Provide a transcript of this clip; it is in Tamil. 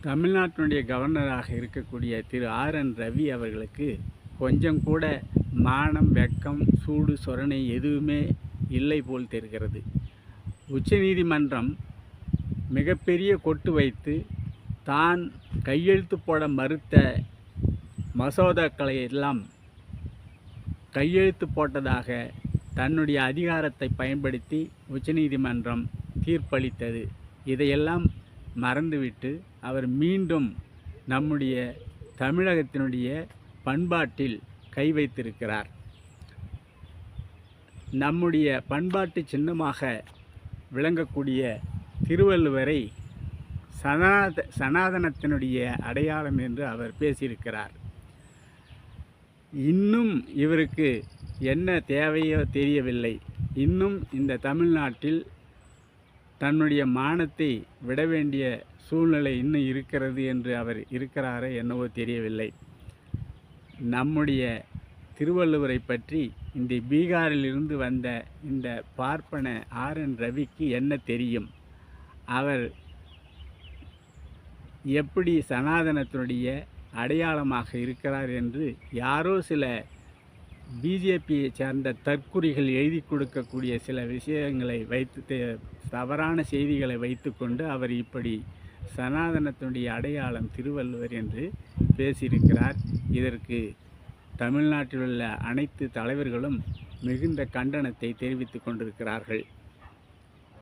தமிழ்நாட்டினுடைய கவர்னராக இருக்கக்கூடிய திரு ஆர்.என். ரவி அவர்களுக்கு கொஞ்சம் கூட மானம், வெட்கம், சூடு, சொரணை எதுவுமே இல்லை போல் தெரிகிறது. உச்சநீதிமன்றம் மிகப்பெரிய கொட்டு வைத்து தான் கையெழுத்து போட மறுத்த மசோதாக்களை எல்லாம் கையெழுத்து போட்டதாக தன்னுடைய அதிகாரத்தை பயன்படுத்தி உச்சநீதிமன்றம் தீர்ப்பளித்தது. இதையெல்லாம் மறந்துவிட்டு அவர் மீண்டும் நம்முடைய தமிழகத்தினுடைய பண்பாட்டில் கை வைத்திருக்கிறார். நம்முடைய பண்பாட்டு சின்னமாக விளங்கக்கூடிய திருவள்ளுவரை சனாதனத்தினுடைய அடையாளம் என்று அவர் பேசியிருக்கிறார். இன்னும் இவருக்கு என்ன தேவையோ தெரியவில்லை. இன்னும் இந்த தமிழ்நாட்டில் தன்னுடைய மானத்தை விட வேண்டிய சூழ்நிலை இன்னும் இருக்கிறது என்று அவர் இருக்கிறாரோ என்னவோ தெரியவில்லை. நம்முடைய திருவள்ளுவரை பற்றி இந்த பீகாரிலிருந்து வந்த இந்த பார்ப்பன ஆர்.என். ரவிக்கு என்ன தெரியும்? அவர் எப்படி சனாதனத்தினுடைய அடையாளமாக இருக்கிறார் என்று யாரோ சில பிஜேபியை சேர்ந்த தற்குறிகள் எழுதி கொடுக்கக்கூடிய சில விஷயங்களை வைத்து, தவறான செய்திகளை வைத்துக்கொண்டு அவர் இப்படி சனாதனத்தினுடைய அடையாளம் திருவள்ளுவர் என்று பேசியிருக்கிறார். இதற்கு தமிழ்நாட்டில் உள்ள அனைத்து தலைவர்களும் மிகுந்த கண்டனத்தை தெரிவித்து கொண்டிருக்கிறார்கள்.